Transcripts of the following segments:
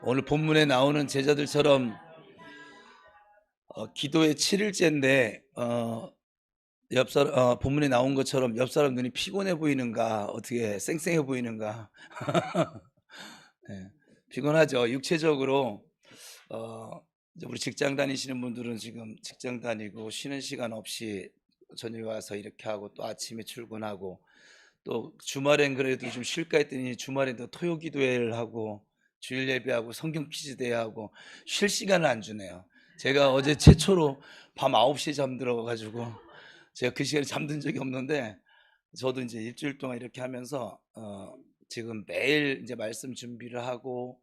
오늘 본문에 나오는 제자들처럼 기도의 7일째인데 본문에 나온 것처럼 옆 사람 눈이 피곤해 보이는가, 어떻게 쌩쌩해 보이는가. 네, 피곤하죠. 육체적으로 이제 우리 직장 다니시는 분들은 지금 직장 다니고 쉬는 시간 없이 저녁에 와서 이렇게 하고 또 아침에 출근하고 또 주말엔 그래도 좀 쉴까 했더니 주말에도 토요 기도회를 하고 주일 예배하고 성경 퀴즈 대회하고 쉴 시간을 안 주네요. 제가 어제 최초로 밤 9시에 잠들어 가지고 제가 그 시간에 잠든 적이 없는데, 저도 이제 일주일 동안 이렇게 하면서 지금 매일 이제 말씀 준비를 하고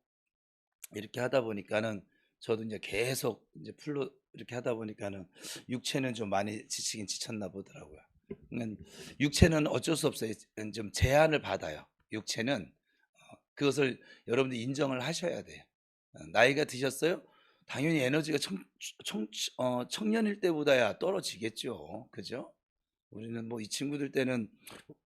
이렇게 하다 보니까는 저도 이제 계속 이제 풀로 이렇게 하다 보니까는 육체는 좀 많이 지치긴 지쳤나 보더라고요. 육체는 어쩔 수 없어요. 좀 제한을 받아요. 육체는 그것을 여러분들이 인정을 하셔야 돼요. 나이가 드셨어요? 당연히 에너지가 청년일 때보다야 떨어지겠죠. 그죠? 우리는 뭐 이 친구들 때는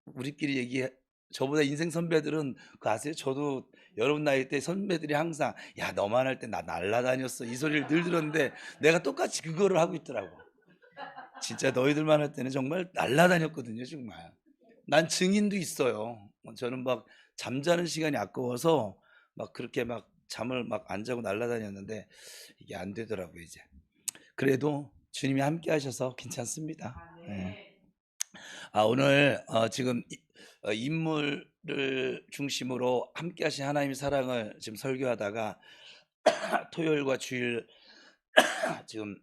우리끼리 얘기해. 저보다 인생 선배들은 그 아세요? 저도 여러분 나이 때 선배들이 항상 야 너만 할 때 나 날라다녔어 이 소리를 늘 들었는데 내가 똑같이 그거를 하고 있더라고. 진짜 너희들만 할 때는 정말 날라다녔거든요, 정말. 난 증인도 있어요. 저는 막 잠자는 시간이 아까워서 막 그렇게 막 잠을 막 안 자고 날라다녔는데 이게 안 되더라고요, 이제. 그래도 주님이 함께 하셔서 괜찮습니다. 예. 오늘 지금 인물을 중심으로 함께 하신 하나님의 사랑을 지금 설교하다가 토요일과 주일 지금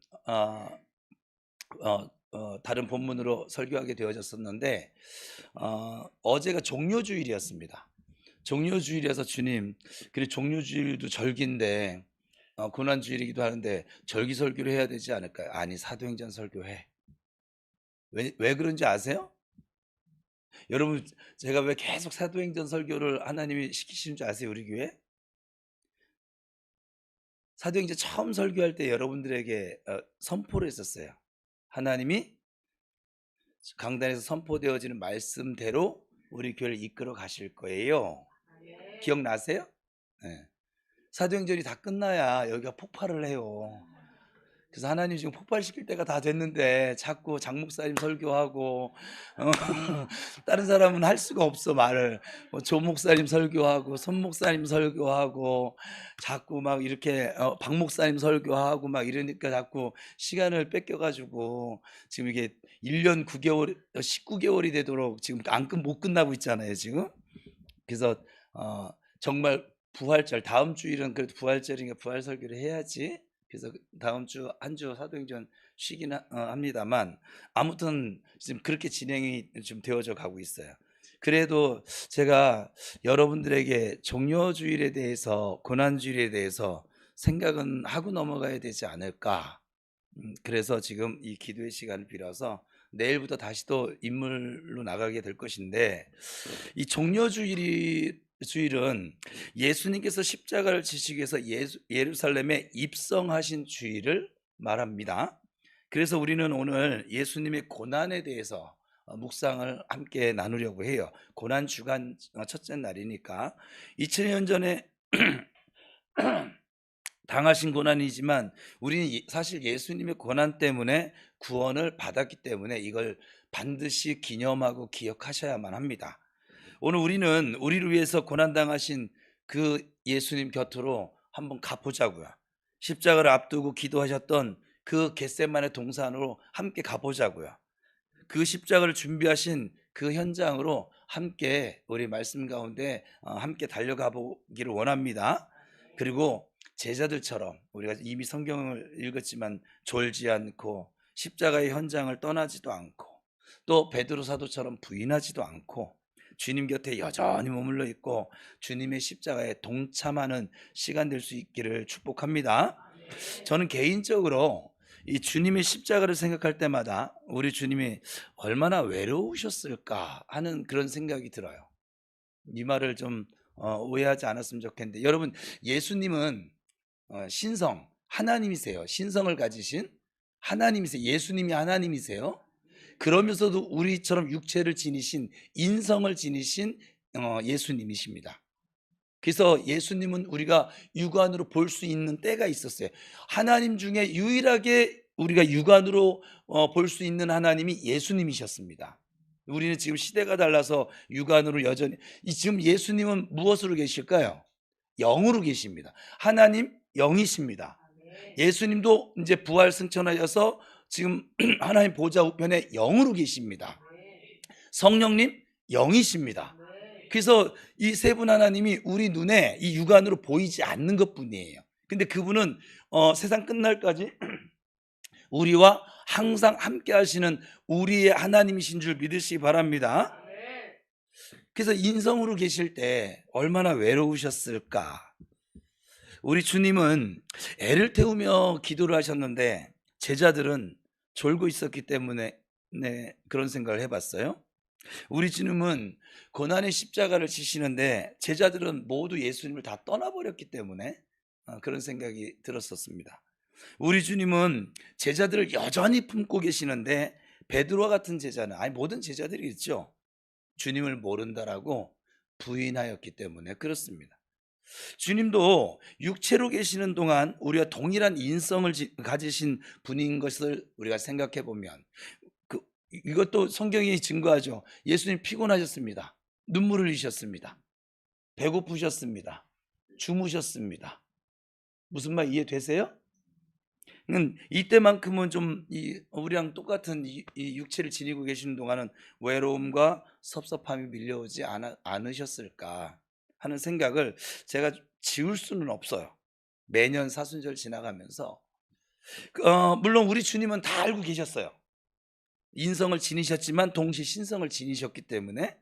다른 본문으로 설교하게 되어졌었는데 어제가 종료주일이었습니다. 종료주일에서 주님, 그리고 종료주일도 절기인데 고난주일이기도 하는데 절기 설교를 해야 되지 않을까요? 아니, 사도행전 설교해. 왜 그런지 아세요? 여러분, 제가 왜 계속 사도행전 설교를 하나님이 시키시는 줄 아세요? 우리 교회? 사도행전 처음 설교할 때 여러분들에게 선포를 했었어요. 하나님이 강단에서 선포되어지는 말씀대로 우리 교회를 이끌어 가실 거예요. 기억나세요? 네. 사도행전이 다 끝나야 여기가 폭발을 해요. 그래서 하나님 지금 폭발시킬 때가 다 됐는데 자꾸 장 목사님 설교하고 다른 사람은 할 수가 없어 말을. 조 목사님 설교하고 손 목사님 설교하고 자꾸 막 이렇게 박 목사님 설교하고 막 이러니까 자꾸 시간을 뺏겨가지고 지금 이게 1년 9개월 19개월이 되도록 지금 못 끝나고 있잖아요 지금. 그래서 정말 부활절 다음 주일은 그래도 부활절이니까 부활 설교를 해야지. 그래서 다음 주 한 주 사도행전 쉬긴 합니다만 아무튼 지금 그렇게 진행이 좀 되어져 가고 있어요. 그래도 제가 여러분들에게 종료주일에 대해서 고난주일에 대해서 생각은 하고 넘어가야 되지 않을까. 그래서 지금 이 기도의 시간을 빌어서 내일부터 다시 또 인물로 나가게 될 것인데, 이 주일은 예수님께서 십자가를 지시기 위해서 예루살렘에 입성하신 주일을 말합니다. 그래서 우리는 오늘 예수님의 고난에 대해서 묵상을 함께 나누려고 해요. 고난 주간 첫째 날이니까 2000년 전에 당하신 고난이지만 우리는 사실 예수님의 고난 때문에 구원을 받았기 때문에 이걸 반드시 기념하고 기억하셔야만 합니다. 오늘 우리는 우리를 위해서 고난당하신 그 예수님 곁으로 한번 가보자고요. 십자가를 앞두고 기도하셨던 그 겟세마네 동산으로 함께 가보자고요. 그 십자가를 준비하신 그 현장으로 함께 우리 말씀 가운데 함께 달려가 보기를 원합니다. 그리고 제자들처럼 우리가 이미 성경을 읽었지만 졸지 않고 십자가의 현장을 떠나지도 않고 또 베드로 사도처럼 부인하지도 않고 주님 곁에 여전히 머물러 있고 주님의 십자가에 동참하는 시간 될 수 있기를 축복합니다. 저는 개인적으로 이 주님의 십자가를 생각할 때마다 우리 주님이 얼마나 외로우셨을까 하는 그런 생각이 들어요. 이 말을 좀 오해하지 않았으면 좋겠는데, 여러분, 예수님은 신성 하나님이세요. 신성을 가지신 하나님이세요. 예수님이 하나님이세요. 그러면서도 우리처럼 육체를 지니신 인성을 지니신 예수님이십니다. 그래서 예수님은 우리가 육안으로 볼 수 있는 때가 있었어요. 하나님 중에 유일하게 우리가 육안으로 볼 수 있는 하나님이 예수님이셨습니다. 우리는 지금 시대가 달라서 육안으로 여전히 지금 예수님은 무엇으로 계실까요? 영으로 계십니다. 하나님 영이십니다. 예수님도 이제 부활 승천하셔서 지금 하나님 보좌 우편에 영으로 계십니다. 성령님 영이십니다. 그래서 이 세 분 하나님이 우리 눈에 이 육안으로 보이지 않는 것뿐이에요. 근데 그분은 세상 끝날까지 우리와 항상 함께 하시는 우리의 하나님이신 줄 믿으시기 바랍니다. 그래서 인성으로 계실 때 얼마나 외로우셨을까. 우리 주님은 애를 태우며 기도를 하셨는데 제자들은 졸고 있었기 때문에 그런 생각을 해봤어요. 우리 주님은 고난의 십자가를 지시는데 제자들은 모두 예수님을 다 떠나버렸기 때문에 그런 생각이 들었었습니다. 우리 주님은 제자들을 여전히 품고 계시는데 베드로와 같은 제자는, 아니 모든 제자들이 있죠, 주님을 모른다라고 부인하였기 때문에 그렇습니다. 주님도 육체로 계시는 동안 우리와 동일한 인성을 가지신 분인 것을 우리가 생각해 보면 이것도 성경이 증거하죠. 예수님 피곤하셨습니다. 눈물을 흘리셨습니다. 배고프셨습니다. 주무셨습니다. 무슨 말 이해되세요? 이때만큼은 좀 우리랑 똑같은 이 육체를 지니고 계시는 동안은 외로움과 섭섭함이 밀려오지 않으셨을까 하는 생각을 제가 지울 수는 없어요. 매년 사순절 지나가면서 물론 우리 주님은 다 알고 계셨어요. 인성을 지니셨지만 동시에 신성을 지니셨기 때문에.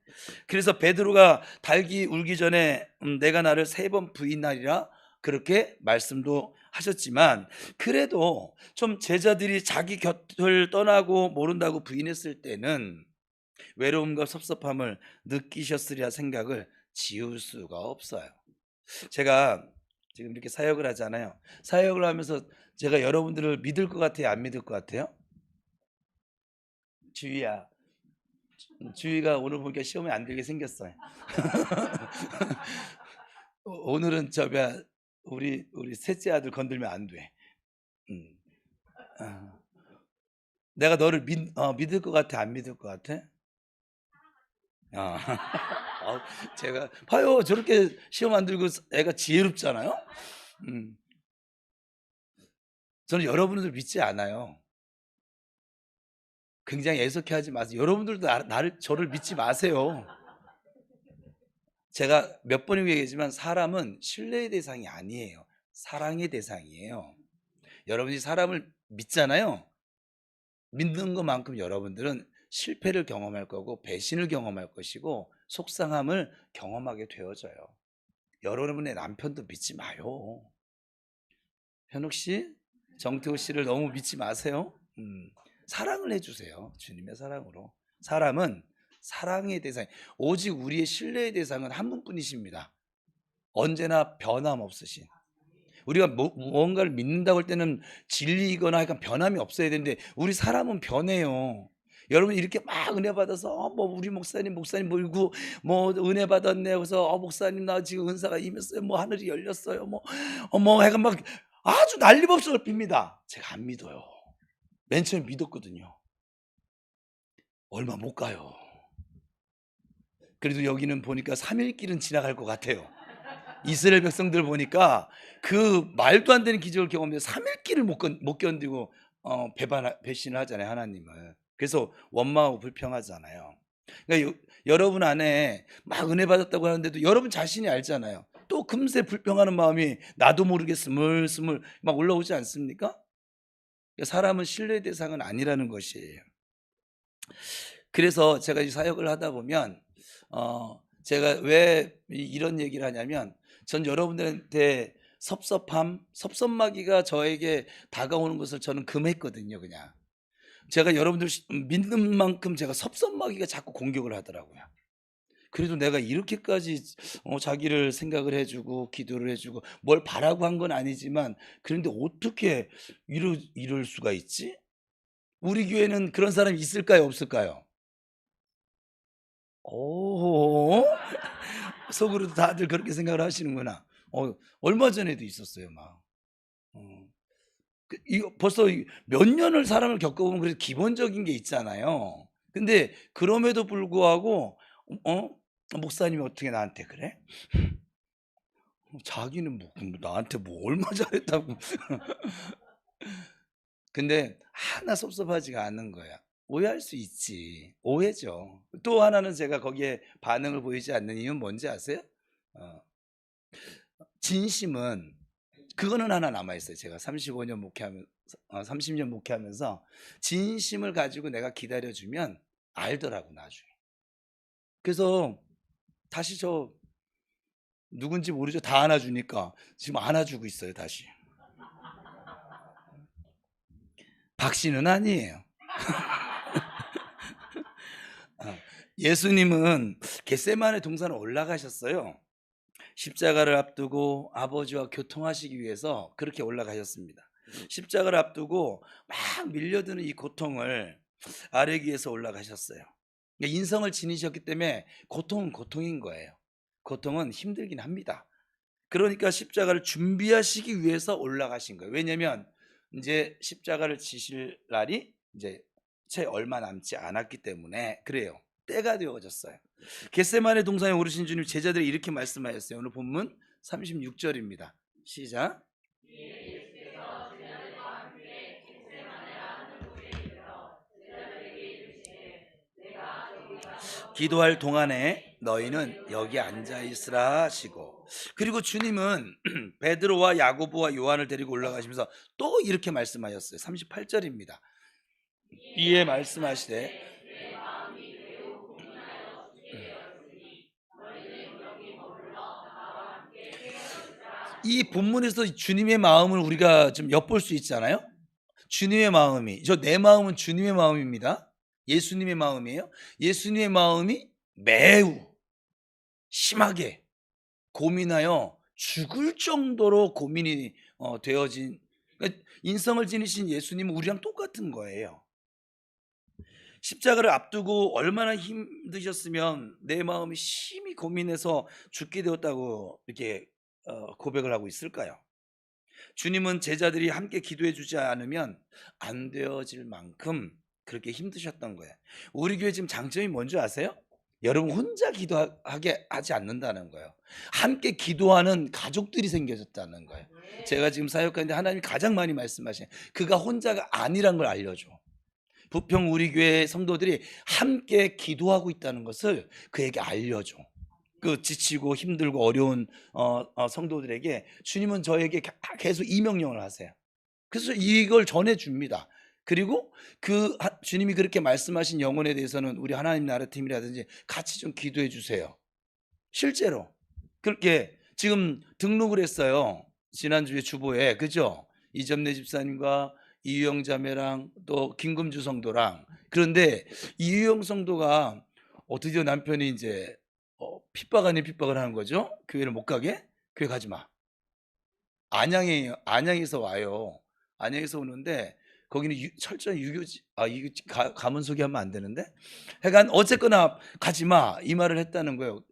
그래서 베드로가 닭이 울기 전에 내가 나를 3번 부인하리라 그렇게 말씀도 하셨지만, 그래도 좀 제자들이 자기 곁을 떠나고 모른다고 부인했을 때는 외로움과 섭섭함을 느끼셨으리라 생각을 지울 수가 없어요. 제가 지금 이렇게 사역을 하잖아요. 사역을 하면서 제가 여러분들을 믿을 것 같아요, 안 믿을 것 같아요? 주희야, 주희가 오늘 보니까 시험에 안 들게 생겼어요. 오늘은 우리 셋째 아들 건들면 안 돼. 내가 너를 믿을 것 같아, 안 믿을 것 같아? 제가 봐요, 저렇게 시험 안 들고 애가 지혜롭잖아요. 저는 여러분들 믿지 않아요. 굉장히 애석해하지 마세요. 여러분들도 저를 믿지 마세요. 제가 몇 번이고 얘기했지만 사람은 신뢰의 대상이 아니에요. 사랑의 대상이에요. 여러분이 사람을 믿잖아요. 믿는 것만큼 여러분들은 실패를 경험할 거고 배신을 경험할 것이고 속상함을 경험하게 되어져요. 여러분의 남편도 믿지 마요. 현욱 씨, 정태호 씨를 너무 믿지 마세요. 사랑을 해주세요. 주님의 사랑으로. 사람은 사랑의 대상, 오직 우리의 신뢰의 대상은 한 분뿐이십니다. 언제나 변함없으신. 우리가 무언가를 믿는다고 할 때는 진리이거나 약간 변함이 없어야 되는데 우리 사람은 변해요. 여러분 이렇게 막 은혜 받아서 뭐 우리 목사님 모이고 뭐 은혜 받았네, 그래서 목사님 나 지금 은사가 임했어요, 뭐 하늘이 열렸어요, 뭐 약간 막 아주 난리법석을 핍니다. 제가 안 믿어요. 맨 처음에 믿었거든요. 얼마 못 가요. 그래도 여기는 보니까 3일 길은 지나갈 것 같아요. 이스라엘 백성들 보니까 그 말도 안 되는 기적을 경험해서 3일 길을 못 견디고 배신을 하잖아요, 하나님을. 그래서 원망하고 불평하잖아요. 그러니까 여러분 안에 막 은혜 받았다고 하는데도 여러분 자신이 알잖아요. 또 금세 불평하는 마음이 나도 모르게 스물스물 막 올라오지 않습니까? 그러니까 사람은 신뢰의 대상은 아니라는 것이에요. 그래서 제가 이 사역을 하다 보면 제가 왜 이런 얘기를 하냐면, 전 여러분들한테 섭섭마귀가 저에게 다가오는 것을 저는 금했거든요. 그냥 제가 여러분들 믿는 만큼 제가 섭섭마귀가 자꾸 공격을 하더라고요. 그래도 내가 이렇게까지 자기를 생각을 해주고 기도를 해주고 뭘 바라고 한 건 아니지만, 그런데 어떻게 이럴 수가 있지? 우리 교회는 그런 사람이 있을까요, 없을까요? 오, 속으로도 다들 그렇게 생각을 하시는구나. 얼마 전에도 있었어요, 막. 어. 이거 벌써 몇 년을 사람을 겪어보면 그래도 기본적인 게 있잖아요. 근데 그럼에도 불구하고 어? 목사님이 어떻게 나한테 그래? 자기는 뭐 나한테 뭐 얼마 잘했다고. 근데 하나 섭섭하지가 않은 거야. 오해할 수 있지. 오해죠. 또 하나는 제가 거기에 반응을 보이지 않는 이유는 뭔지 아세요? 어, 진심은 그거는 하나 남아 있어요. 제가 35년 목회하면서 30년 목회하면서 진심을 가지고 내가 기다려 주면 알더라고 나중에. 그래서 다시 저 누군지 모르죠. 다 안아주니까 지금 안아주고 있어요. 다시. 박 씨는 아니에요. 예수님은 겟세마네 동산에 올라가셨어요. 십자가를 앞두고 아버지와 교통하시기 위해서 그렇게 올라가셨습니다. 십자가를 앞두고 막 밀려드는 이 고통을 아뢰기 위해서 올라가셨어요. 그러니까 인성을 지니셨기 때문에 고통은 고통인 거예요. 고통은 힘들긴 합니다. 그러니까 십자가를 준비하시기 위해서 올라가신 거예요. 왜냐하면 이제 십자가를 지실 날이 이제 채 얼마 남지 않았기 때문에 그래요. 때가 되어졌어요. 겟세마네 동산에 오르신 주님 제자들이 이렇게 말씀하셨어요. 오늘 본문 36절입니다. 시작. 기도할 동안에 너희는 여기 앉아 있으라 하시고, 그리고 주님은 베드로와 야고보와 요한을 데리고 올라가시면서 또 이렇게 말씀하셨어요. 38절입니다. 이에 말씀하시되 이 본문에서 주님의 마음을 우리가 좀 엿볼 수 있잖아요. 주님의 마음이, 저 내 마음은 주님의 마음입니다. 예수님의 마음이에요. 예수님의 마음이 매우 심하게 고민하여 죽을 정도로 고민이 되어진, 그러니까 인성을 지니신 예수님은 우리랑 똑같은 거예요. 십자가를 앞두고 얼마나 힘드셨으면 내 마음이 심히 고민해서 죽게 되었다고 이렇게 고백을 하고 있을까요? 주님은 제자들이 함께 기도해 주지 않으면 안 되어질 만큼 그렇게 힘드셨던 거예요. 우리 교회 지금 장점이 뭔지 아세요? 여러분 혼자 기도하게 하지 않는다는 거예요. 함께 기도하는 가족들이 생겨졌다는 거예요. 제가 지금 사역하는데 하나님이 가장 많이 말씀하시는, 그가 혼자가 아니란 걸 알려줘. 부평 우리 교회 성도들이 함께 기도하고 있다는 것을 그에게 알려줘. 그 지치고 힘들고 어려운 성도들에게 주님은 저에게 계속 이 명령을 하세요. 그래서 이걸 전해줍니다. 그리고 그 주님이 그렇게 말씀하신 영혼에 대해서는 우리 하나님 나라 팀이라든지 같이 좀 기도해 주세요. 실제로 그렇게 지금 등록을 했어요. 지난주에 주보에, 그죠? 이점내 집사님과 이유영 자매랑 또 김금주 성도랑. 그런데 이유영 성도가 드디어 남편이 이제 핍박 아닌 핍박을 하는 거죠. 교회를 못 가게. 교회 가지 마. 안양에서 와요. 안양에서 오는데 거기는 철저히 유교지. 이거 가문 소개하면 안 되는데. 하여간 어쨌거나 가지 마 이 말을 했다는 거예요.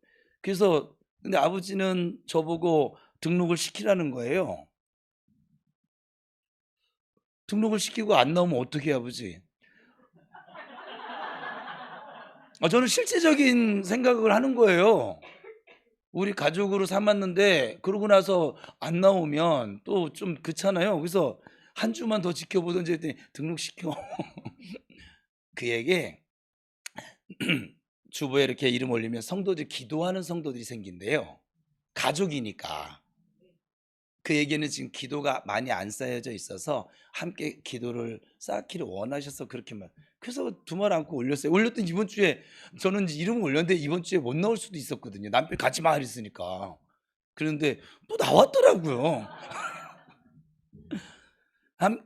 그래서 근데 아버지는 저보고 등록을 시키라는 거예요. 등록을 시키고 안 나오면 어떻게 해요, 아버지? 저는 실제적인 생각을 하는 거예요. 우리 가족으로 삼았는데 그러고 나서 안 나오면 또 좀 그렇잖아요. 그래서 한 주만 더 지켜보든지 했더니 등록시켜. 그에게 주보에 이렇게 이름 올리면 성도들, 기도하는 성도들이 생긴대요. 가족이니까. 그에게는 지금 기도가 많이 안 쌓여져 있어서 함께 기도를 쌓기를 원하셔서 그렇게 그래서 두 말 안고 올렸어요. 올렸더니 이번 주에 저는 이제 이름을 올렸는데 이번 주에 못 나올 수도 있었거든요. 남편 같이 말 했으니까. 그런데 또 나왔더라고요.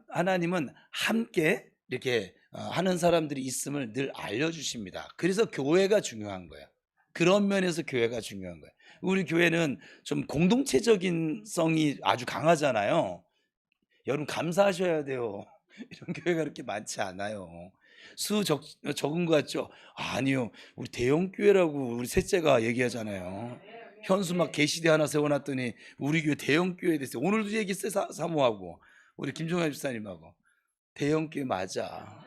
하나님은 함께 이렇게 하는 사람들이 있음을 늘 알려주십니다. 그래서 교회가 중요한 거예요. 그런 면에서 교회가 중요한 거예요. 우리 교회는 좀 공동체적인 성이 아주 강하잖아요. 여러분 감사하셔야 돼요. 이런 교회가 그렇게 많지 않아요. 적은 것 같죠? 아니요. 우리 대형 교회라고 우리 셋째가 얘기하잖아요. 현수 막 계시대 하나 세워놨더니 우리 교회 대형 교회 됐어요. 오늘도 얘기했어요. 사모하고 우리 김종환 집사님하고. 대형 교회 맞아.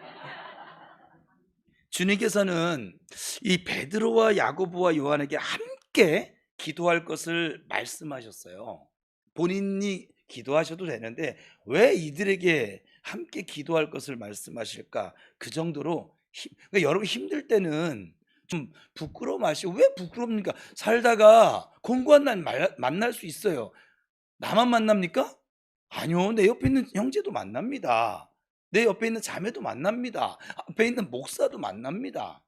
주님께서는 이 베드로와 야고보와 요한에게 함께 기도할 것을 말씀하셨어요. 본인이 기도하셔도 되는데 왜 이들에게 함께 기도할 것을 말씀하실까? 그 정도로 그러니까 여러분 힘들 때는 좀 부끄러워 마시고. 왜 부끄럽니까? 살다가 공고한 날 만날 수 있어요. 나만 만납니까? 아니요. 내 옆에 있는 형제도 만납니다. 내 옆에 있는 자매도 만납니다. 앞에 있는 목사도 만납니다.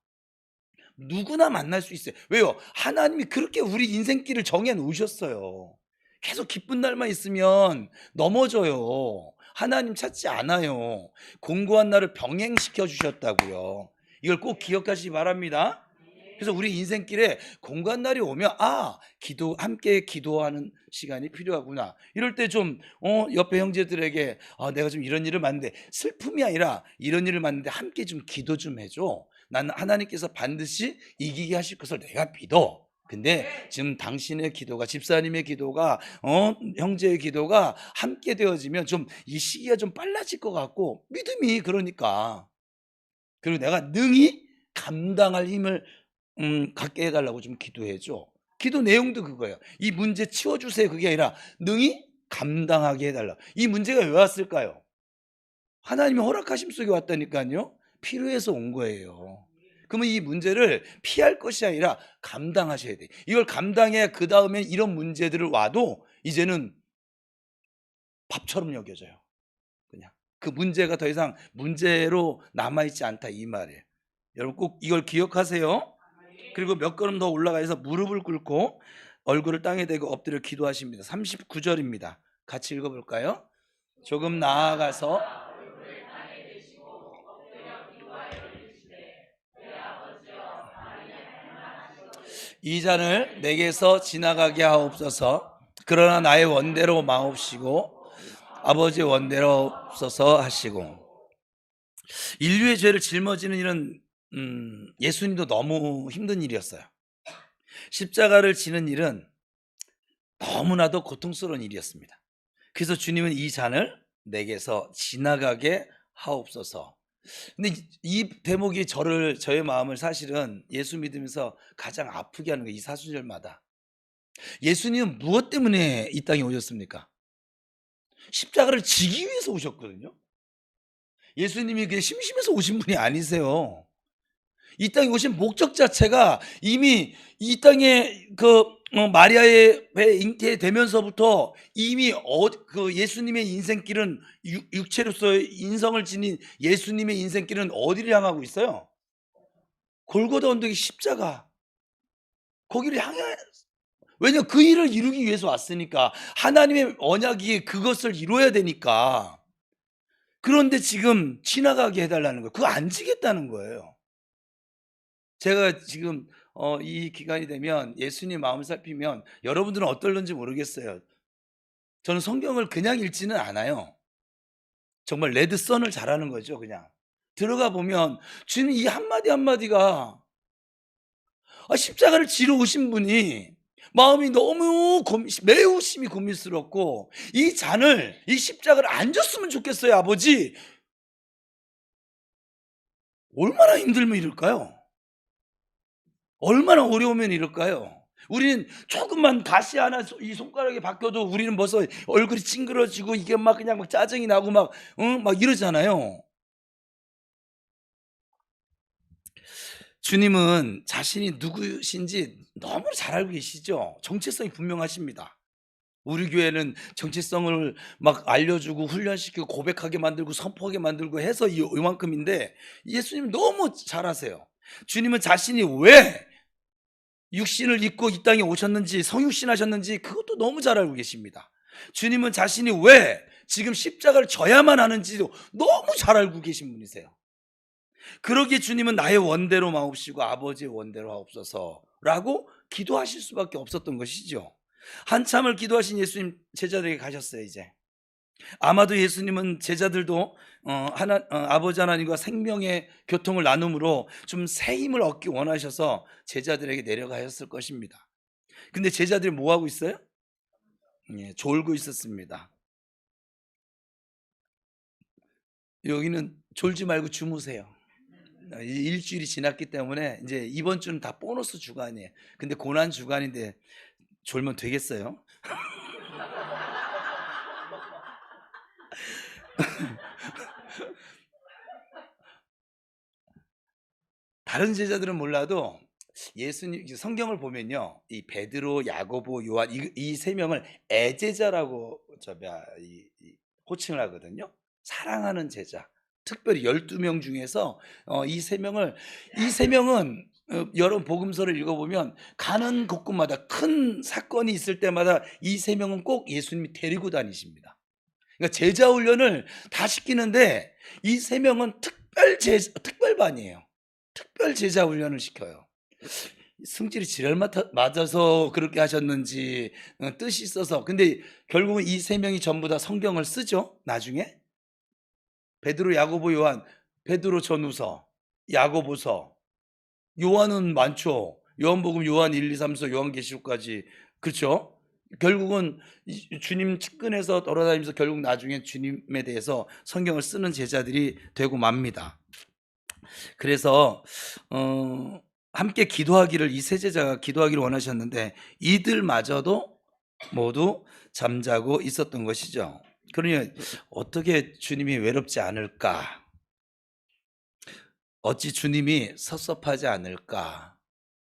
누구나 만날 수 있어요. 왜요? 하나님이 그렇게 우리 인생길을 정해 놓으셨어요. 계속 기쁜 날만 있으면 넘어져요. 하나님 찾지 않아요. 공고한 날을 병행시켜 주셨다고요. 이걸 꼭 기억하시기 바랍니다. 그래서 우리 인생길에 공고한 날이 오면 함께 기도하는 시간이 필요하구나. 이럴 때 좀 옆에 형제들에게 내가 좀 이런 일을 만났는데, 슬픔이 아니라 이런 일을 만났는데 함께 좀 기도 좀 해줘. 나는 하나님께서 반드시 이기게 하실 것을 내가 믿어. 근데 지금 당신의 기도가, 집사님의 기도가, 형제의 기도가 함께 되어지면 좀 이 시기가 좀 빨라질 것 같고, 믿음이 그러니까. 그리고 내가 능히 감당할 힘을 갖게 해달라고 좀 기도해줘. 기도 내용도 그거예요. 이 문제 치워주세요. 그게 아니라 능히 감당하게 해달라. 이 문제가 왜 왔을까요? 하나님이 허락하심 속에 왔다니까요. 필요해서 온 거예요. 그러면 이 문제를 피할 것이 아니라 감당하셔야 돼. 이걸 감당해야 그 다음에 이런 문제들을 와도 이제는 밥처럼 여겨져요. 그냥 그 문제가 더 이상 문제로 남아있지 않다, 이 말이에요. 여러분 꼭 이걸 기억하세요. 그리고 몇 걸음 더 올라가서 무릎을 꿇고 얼굴을 땅에 대고 엎드려 기도하십니다. 39절입니다. 같이 읽어볼까요? 조금 나아가서 이 잔을 내게서 지나가게 하옵소서. 그러나 나의 원대로 마옵시고 아버지의 원대로 없어서 하시고. 인류의 죄를 짊어지는 일은 예수님도 너무 힘든 일이었어요. 십자가를 지는 일은 너무나도 고통스러운 일이었습니다. 그래서 주님은 이 잔을 내게서 지나가게 하옵소서. 근데 이 대목이 저의 마음을 사실은 예수 믿으면서 가장 아프게 하는 거예요. 이 사순절마다. 예수님은 무엇 때문에 이 땅에 오셨습니까? 십자가를 지기 위해서 오셨거든요. 예수님이 그냥 심심해서 오신 분이 아니세요. 이 땅에 오신 목적 자체가 이미 이 땅에 마리아의 배 잉태되면서부터 이미 그 예수님의 인생길은, 육체로서의 인성을 지닌 예수님의 인생길은 어디를 향하고 있어요? 골고다 언덕의 십자가, 거기를 향해. 왜냐, 그 일을 이루기 위해서 왔으니까. 하나님의 언약이 그것을 이루어야 되니까. 그런데 지금 지나가게 해달라는 거예요. 그거 안 지겠다는 거예요. 제가 지금 이 기간이 되면 예수님 마음을 살피면 여러분들은 어떨는지 모르겠어요. 저는 성경을 그냥 읽지는 않아요. 정말 레드썬을 잘하는 거죠. 그냥 들어가 보면 주님 이 한마디 한마디가, 십자가를 지러 오신 분이 마음이 너무 매우 심히 고민스럽고, 이 잔을, 이 십자가를 안 줬으면 좋겠어요. 아버지, 얼마나 힘들면 이럴까요? 얼마나 어려우면 이럴까요? 우리는 조금만 가시 하나 이 손가락에 박혀도 우리는 벌써 얼굴이 찡그러지고 이게 막 그냥 막 짜증이 나고 막 이러잖아요. 주님은 자신이 누구신지 너무 잘 알고 계시죠. 정체성이 분명하십니다. 우리 교회는 정체성을 막 알려주고 훈련시키고 고백하게 만들고 선포하게 만들고 해서 이만큼인데, 예수님은 너무 잘 아세요. 주님은 자신이 왜 육신을 입고 이 땅에 오셨는지, 성육신 하셨는지 그것도 너무 잘 알고 계십니다. 주님은 자신이 왜 지금 십자가를 져야만 하는지도 너무 잘 알고 계신 분이세요. 그러기에 주님은 나의 원대로 마옵시고 아버지의 원대로 하옵소서라고 기도하실 수밖에 없었던 것이죠. 한참을 기도하신 예수님, 제자들에게 가셨어요. 이제 아마도 예수님은 제자들도 아버지 하나님과 생명의 교통을 나눔으로 좀 새 힘을 얻기 원하셔서 제자들에게 내려가셨을 것입니다. 근데 제자들이 뭐 하고 있어요? 예, 졸고 있었습니다. 여기는 졸지 말고 주무세요. 일주일이 지났기 때문에 이제 이번 주는 다 보너스 주간이에요. 근데 고난 주간인데 졸면 되겠어요? 다른 제자들은 몰라도 예수님 성경을 보면요, 이 베드로, 야고보, 요한 이 세 명을 애제자라고 호칭을 하거든요. 사랑하는 제자. 특별히 12명 중에서 이 세 명은 여러 복음서를 읽어보면 가는 곳곳마다 큰 사건이 있을 때마다 이 세 명은 꼭 예수님이 데리고 다니십니다. 그러니까 제자 훈련을 다 시키는데 이 세 명은 특별반이에요. 특별 제자 훈련을 시켜요. 승질이 지랄 맞아서 그렇게 하셨는지 뜻이 있어서. 근데 결국은 이 세 명이 전부 다 성경을 쓰죠. 나중에 베드로, 야고보, 요한. 베드로 전후서, 야고보서, 요한은 많죠. 요한복음, 요한 1, 2, 3서, 요한계시록까지. 그렇죠? 결국은 주님 측근에서 돌아다니면서 결국 나중에 주님에 대해서 성경을 쓰는 제자들이 되고 맙니다. 그래서 함께 기도하기를, 이 세 제자가 기도하기를 원하셨는데 이들마저도 모두 잠자고 있었던 것이죠. 그러니 어떻게 주님이 외롭지 않을까? 어찌 주님이 섭섭하지 않을까?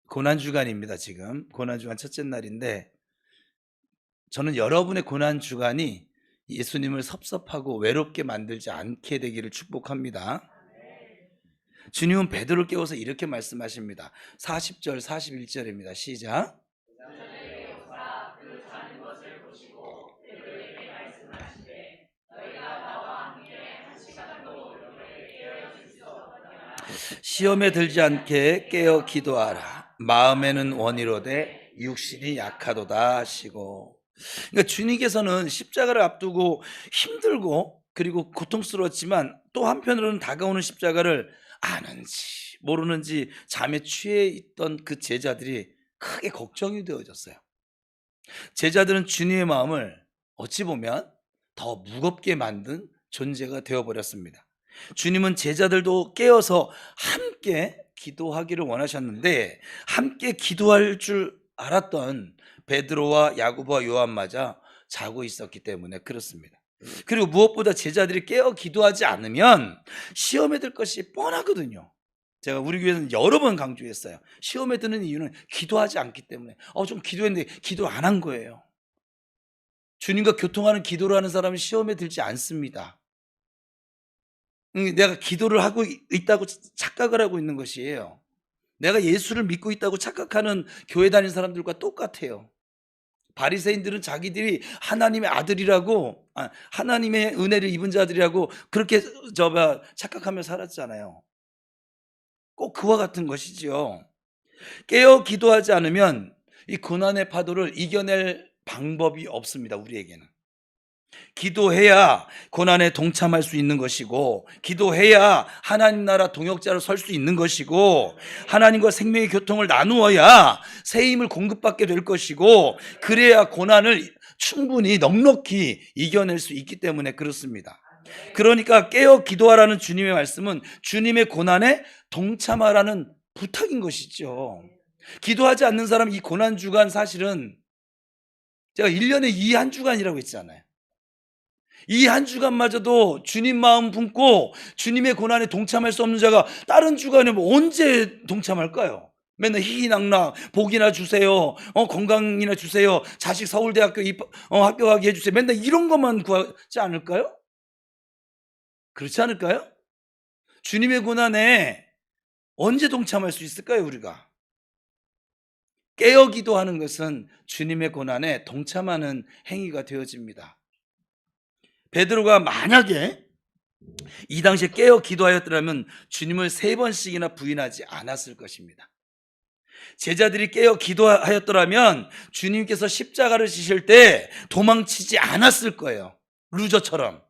고난주간입니다. 지금 고난주간 첫째 날인데 저는 여러분의 고난주간이 예수님을 섭섭하고 외롭게 만들지 않게 되기를 축복합니다. 주님은 베드로를 깨워서 이렇게 말씀하십니다. 40절 41절입니다. 시작. 시험에 들지 않게 깨어 기도하라. 마음에는 원이로되 육신이 약하도다 하시고. 그러니까 주님께서는 십자가를 앞두고 힘들고 그리고 고통스러웠지만 또 한편으로는 다가오는 십자가를 아는지 모르는지 잠에 취해 있던 그 제자들이 크게 걱정이 되어졌어요. 제자들은 주님의 마음을 어찌 보면 더 무겁게 만든 존재가 되어버렸습니다. 주님은 제자들도 깨어서 함께 기도하기를 원하셨는데 함께 기도할 줄 알았던 베드로와 야고보와 요한마저 자고 있었기 때문에 그렇습니다. 그리고 무엇보다 제자들이 깨어 기도하지 않으면 시험에 들 것이 뻔하거든요. 제가 우리 교회는 여러 번 강조했어요. 시험에 드는 이유는 기도하지 않기 때문에. 좀 기도했는데 기도 안 한 거예요. 주님과 교통하는 기도를 하는 사람은 시험에 들지 않습니다. 내가 기도를 하고 있다고 착각을 하고 있는 것이에요. 내가 예수를 믿고 있다고 착각하는 교회 다니는 사람들과 똑같아요. 바리새인들은 자기들이 하나님의 아들이라고, 하나님의 은혜를 입은 자들이라고 그렇게 착각하며 살았잖아요. 꼭 그와 같은 것이지요. 깨어 기도하지 않으면 이 고난의 파도를 이겨낼 방법이 없습니다. 우리에게는 기도해야 고난에 동참할 수 있는 것이고, 기도해야 하나님 나라 동역자로 설 수 있는 것이고, 하나님과 생명의 교통을 나누어야 새 힘을 공급받게 될 것이고, 그래야 고난을 충분히 넉넉히 이겨낼 수 있기 때문에 그렇습니다. 그러니까 깨어 기도하라는 주님의 말씀은 주님의 고난에 동참하라는 부탁인 것이죠. 기도하지 않는 사람, 이 고난 주간 사실은 제가 1년에 이 한 주간이라고 했잖아요. 이 한 주간마저도 주님 마음 품고 주님의 고난에 동참할 수 없는 자가 다른 주간에 언제 동참할까요? 맨날 희희낙낙 복이나 주세요, 건강이나 주세요, 자식 서울대학교 합격하게 해주세요, 맨날 이런 것만 구하지 않을까요? 그렇지 않을까요? 주님의 고난에 언제 동참할 수 있을까요? 우리가 깨어 기도하는 것은 주님의 고난에 동참하는 행위가 되어집니다. 베드로가 만약에 이 당시에 깨어 기도하였더라면 주님을 3번씩이나 부인하지 않았을 것입니다. 제자들이 깨어 기도하였더라면 주님께서 십자가를 지실 때 도망치지 않았을 거예요. 루저처럼.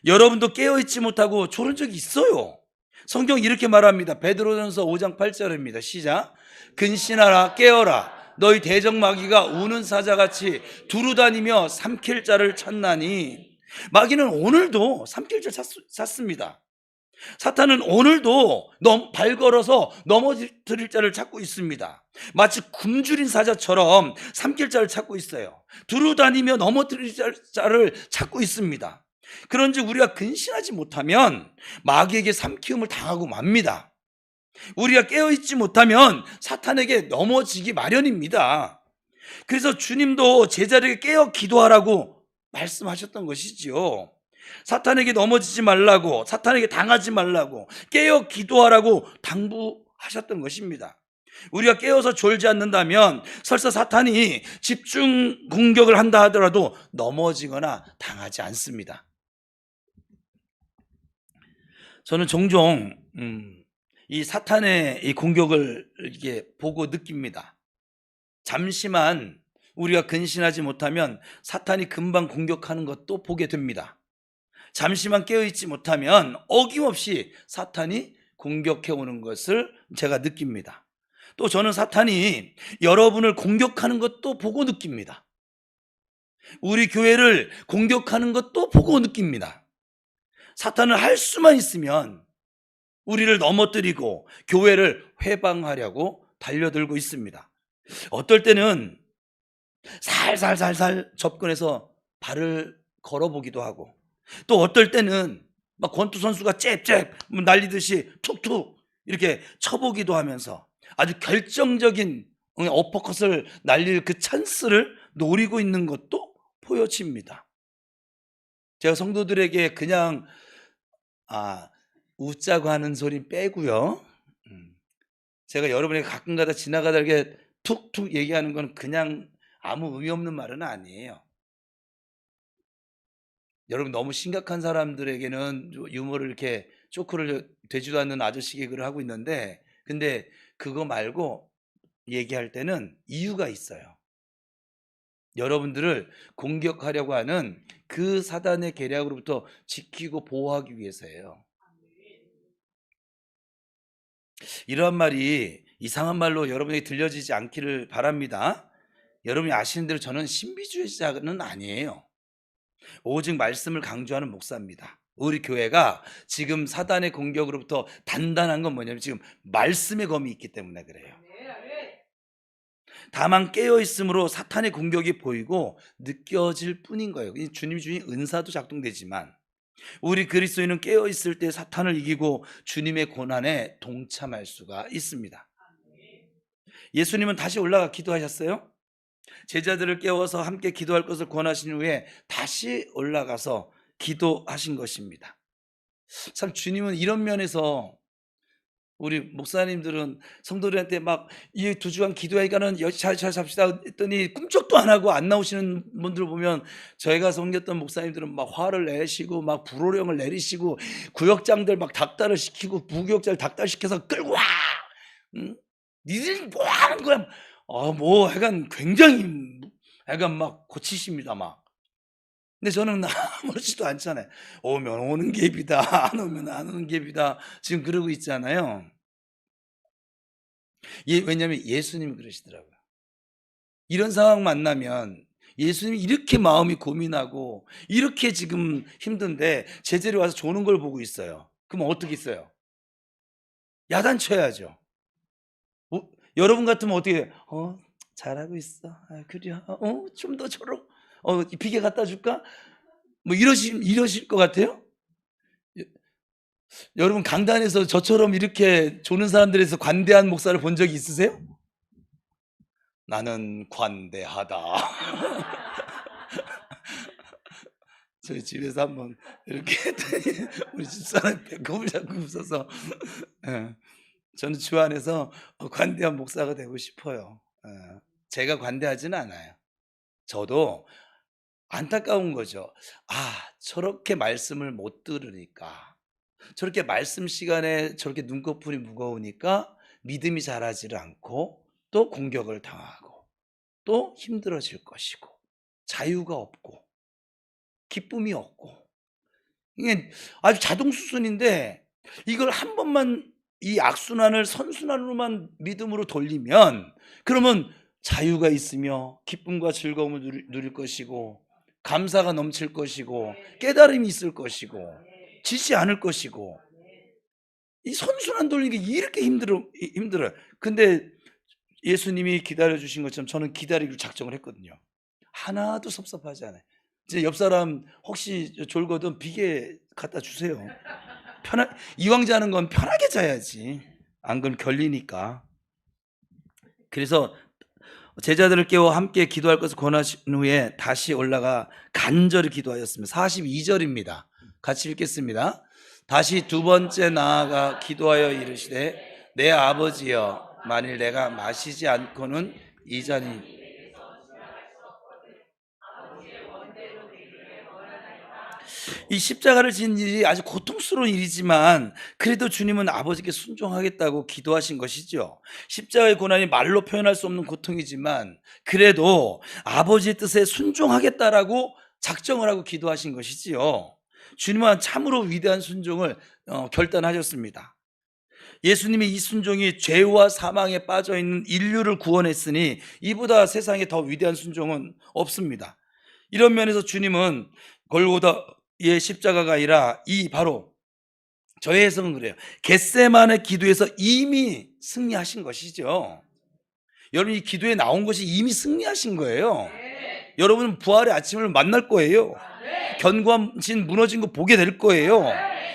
여러분도 깨어있지 못하고 졸은 적이 있어요. 성경 이렇게 말합니다. 베드로전서 5장 8절입니다. 시작. 근신하라, 깨어라. 너희 대적 마귀가 우는 사자같이 두루다니며 삼킬 자를 찾나니. 마귀는 오늘도 삼킬 자 찾습니다. 사탄은 오늘도 발 걸어서 넘어뜨릴 자를 찾고 있습니다. 마치 굶주린 사자처럼 삼킬 자를 찾고 있어요. 두루다니며 넘어뜨릴 자를 찾고 있습니다. 그런즉 우리가 근신하지 못하면 마귀에게 삼키움을 당하고 맙니다. 우리가 깨어있지 못하면 사탄에게 넘어지기 마련입니다. 그래서 주님도 제자들에게 깨어 기도하라고 말씀하셨던 것이지요. 사탄에게 넘어지지 말라고, 사탄에게 당하지 말라고, 깨어 기도하라고 당부하셨던 것입니다. 우리가 깨어서 졸지 않는다면 설사 사탄이 집중 공격을 한다 하더라도 넘어지거나 당하지 않습니다. 저는 종종 이 사탄의 이 공격을 이렇게 보고 느낍니다. 잠시만 우리가 근신하지 못하면 사탄이 금방 공격하는 것도 보게 됩니다. 잠시만 깨어있지 못하면 어김없이 사탄이 공격해 오는 것을 제가 느낍니다. 또 저는 사탄이 여러분을 공격하는 것도 보고 느낍니다. 우리 교회를 공격하는 것도 보고 느낍니다. 사탄은 할 수만 있으면 우리를 넘어뜨리고 교회를 회방하려고 달려들고 있습니다. 어떨 때는 살살살살 접근해서 발을 걸어보기도 하고, 또 어떨 때는 막 권투 선수가 잽잽 날리듯이 툭툭 이렇게 쳐보기도 하면서 아주 결정적인 어퍼컷을 날릴 그 찬스를 노리고 있는 것도 보여집니다. 제가 성도들에게 그냥 웃자고 하는 소리 빼고요, 제가 여러분에게 가끔가다 지나가다 이렇게 툭툭 얘기하는 건 그냥 아무 의미 없는 말은 아니에요. 여러분, 너무 심각한 사람들에게는 유머를 이렇게 쇼크를 되지도 않는 아저씨 개그를 하고 있는데, 근데 그거 말고 얘기할 때는 이유가 있어요. 여러분들을 공격하려고 하는 그 사단의 계략으로부터 지키고 보호하기 위해서예요. 이러한 말이 이상한 말로 여러분에게 들려지지 않기를 바랍니다. 여러분이 아시는 대로 저는 신비주의자는 아니에요. 오직 말씀을 강조하는 목사입니다. 우리 교회가 지금 사단의 공격으로부터 단단한 건 뭐냐면 지금 말씀의 검이 있기 때문에 그래요. 다만 깨어있으므로 사탄의 공격이 보이고 느껴질 뿐인 거예요. 주님이 주신 은사도 작동되지만 우리 그리스도인은 깨어있을 때 사탄을 이기고 주님의 고난에 동참할 수가 있습니다. 예수님은 다시 올라가 기도하셨어요. 제자들을 깨워서 함께 기도할 것을 권하신 후에 다시 올라가서 기도하신 것입니다. 참 주님은 이런 면에서, 우리 목사님들은 성도들한테 막 이 2주간 기도하니까는 잘 잡시다 했더니 꿈쩍도 안 하고 안 나오시는 분들 보면, 저희가 섬겼던 목사님들은 막 화를 내시고 막 불호령을 내리시고 구역장들 막 닥달을 시키고 부구역자를 닥달시켜서 끌고 와! 니들 뭐 하는 거야? 뭐 약간 굉장히 약간 막 고치십니다 막. 근데 저는 아무렇지도 않잖아요. 오면 오는 갭이다, 안 오면 안 오는 갭이다, 지금 그러고 있잖아요. 왜냐하면 예수님이 그러시더라고요. 이런 상황 만나면 예수님이 이렇게 마음이 고민하고 이렇게 지금 힘든데 제자들이 와서 조는 걸 보고 있어요. 그럼 어떻게 있어요? 야단쳐야죠. 여러분 같으면 어떻게 해요? 잘하고 있어. 그래. 좀 더 줘라. 비계 갖다 줄까? 뭐 이러실 것 같아요? 여러분, 강단에서 저처럼 이렇게 조는 사람들에서 관대한 목사를 본 적이 있으세요? 나는 관대하다. 저희 집에서 한번 이렇게 했더니 우리 집사람이 배꼽을 잡고 웃어서, 저는 주 안에서 관대한 목사가 되고 싶어요. 제가 관대하지는 않아요. 저도 안타까운 거죠. 저렇게 말씀을 못 들으니까, 저렇게 말씀 시간에 저렇게 눈꺼풀이 무거우니까 믿음이 자라지를 않고 또 공격을 당하고 또 힘들어질 것이고 자유가 없고 기쁨이 없고, 이게 아주 자동수순인데 이걸 한 번만 이 악순환을 선순환으로만 믿음으로 돌리면, 그러면 자유가 있으며 기쁨과 즐거움을 누릴 것이고 감사가 넘칠 것이고 깨달음이 있을 것이고 지지 않을 것이고 이 선순환 돌리는 게 이렇게 힘들어요. 근데 예수님이 기다려주신 것처럼 저는 기다리기로 작정을 했거든요. 하나도 섭섭하지 않아요. 이제 옆 사람 혹시 졸거든 비계 갖다 주세요. 이왕 자는 건 편하게 자야지. 안 그러면 결리니까. 그래서 제자들을 깨워 함께 기도할 것을 권하신 후에 다시 올라가 간절히 기도하였습니다. 42절입니다. 같이 읽겠습니다. 다시 두 번째 나아가 기도하여 이르시되 내 아버지여 만일 내가 마시지 않고는 이 잔이 이 십자가를 지는 일이 아주 고통스러운 일이지만 그래도 주님은 아버지께 순종하겠다고 기도하신 것이죠. 십자가의 고난이 말로 표현할 수 없는 고통이지만 그래도 아버지의 뜻에 순종하겠다라고 작정을 하고 기도하신 것이지요. 주님은 참으로 위대한 순종을 결단하셨습니다. 예수님의 이 순종이 죄와 사망에 빠져있는 인류를 구원했으니 이보다 세상에 더 위대한 순종은 없습니다. 이런 면에서 주님은 골고다의 십자가가 아니라 이 바로 저의 해석은 그래요. 겟세마네 기도에서 이미 승리하신 것이죠. 여러분 이 기도에 나온 것이 이미 승리하신 거예요. 여러분은 부활의 아침을 만날 거예요. 견고한 무너진 거 보게 될 거예요.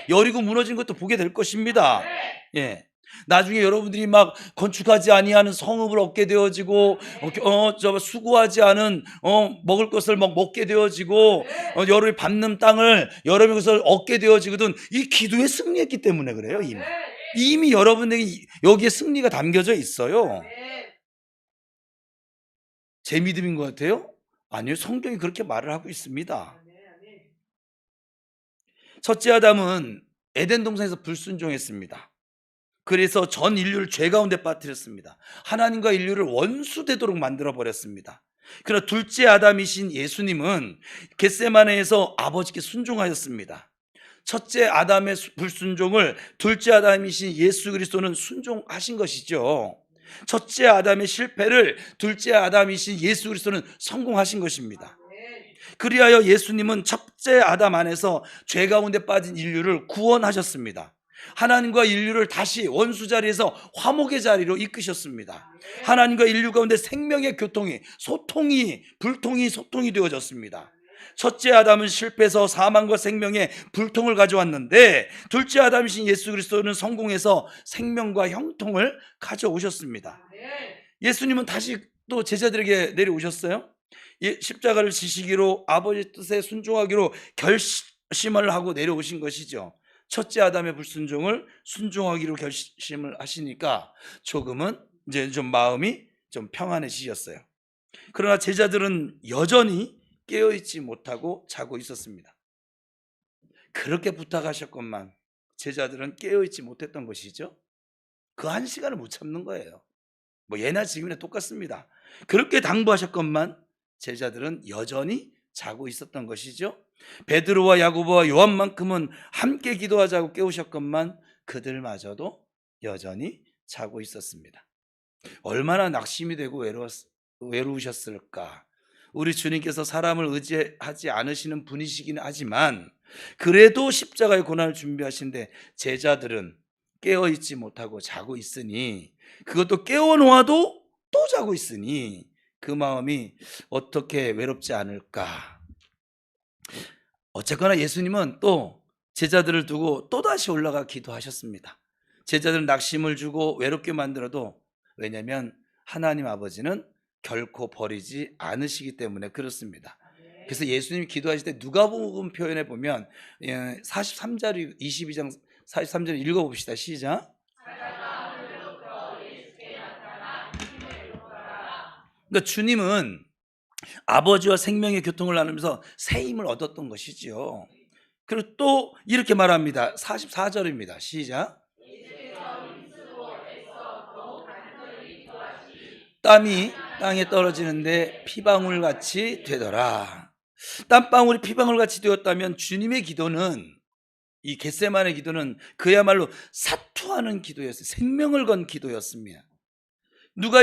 여리고 무너진 것도 보게 될 것입니다. 예. 나중에 여러분들이 막 건축하지 아니하는 성읍을 얻게 되어지고 수고하지 않은 먹을 것을 막 먹게 되어지고 여러분이 밟는 땅을 여러분이 그것을 얻게 되어지거든. 이 기도에 승리했기 때문에 그래요. 이미 여러분에게 여기에 승리가 담겨져 있어요. 제 믿음인 것 같아요? 아니요, 성경이 그렇게 말을 하고 있습니다. 첫째 아담은 에덴 동산에서 불순종했습니다. 그래서 전 인류를 죄 가운데 빠뜨렸습니다. 하나님과 인류를 원수되도록 만들어 버렸습니다. 그러나 둘째 아담이신 예수님은 겟세마네에서 아버지께 순종하였습니다. 첫째 아담의 불순종을 둘째 아담이신 예수 그리스도는 순종하신 것이죠. 첫째 아담의 실패를 둘째 아담이신 예수 그리스도는 성공하신 것입니다. 그리하여 예수님은 첫째 아담 안에서 죄 가운데 빠진 인류를 구원하셨습니다. 하나님과 인류를 다시 원수 자리에서 화목의 자리로 이끄셨습니다. 하나님과 인류 가운데 생명의 교통이, 소통이 되어졌습니다. 첫째 아담은 실패해서 사망과 생명의 불통을 가져왔는데 둘째 아담이신 예수 그리스도는 성공해서 생명과 형통을 가져오셨습니다. 예수님은 다시 또 제자들에게 내려오셨어요. 십자가를 지시기로 아버지 뜻에 순종하기로 결심을 하고 내려오신 것이죠. 첫째 아담의 불순종을 순종하기로 결심을 하시니까 조금은 이제 좀 마음이 좀 평안해지셨어요. 그러나 제자들은 여전히 깨어있지 못하고 자고 있었습니다. 그렇게 부탁하셨건만 제자들은 깨어있지 못했던 것이죠. 그 한 시간을 못 참는 거예요. 뭐 예나 지금이나 똑같습니다. 그렇게 당부하셨건만 제자들은 여전히 자고 있었던 것이죠. 베드로와 야고보와 요한만큼은 함께 기도하자고 깨우셨건만 그들마저도 여전히 자고 있었습니다. 얼마나 낙심이 되고 외로우셨을까. 우리 주님께서 사람을 의지하지 않으시는 분이시긴 하지만 그래도 십자가의 고난을 준비하신데 제자들은 깨어있지 못하고 자고 있으니, 그것도 깨워놓아도 또 자고 있으니 그 마음이 어떻게 외롭지 않을까. 어쨌거나 예수님은 또 제자들을 두고 또다시 올라가 기도하셨습니다. 제자들은 낙심을 주고 외롭게 만들어도, 왜냐하면 하나님 아버지는 결코 버리지 않으시기 때문에 그렇습니다. 그래서 예수님이 기도하실 때 누가복음 표현해 보면 43절 22장 43절 읽어봅시다. 시작. 그러니까 주님은 아버지와 생명의 교통을 나누면서 새 힘을 얻었던 것이지요. 그리고 또 이렇게 말합니다. 44절입니다. 시작. 땀이 땅에 떨어지는데 피방울같이 되더라. 땀방울이 피방울같이 되었다면 주님의 기도는, 이 겟세마네 기도는 그야말로 사투하는 기도였어요. 생명을 건 기도였습니다. 누가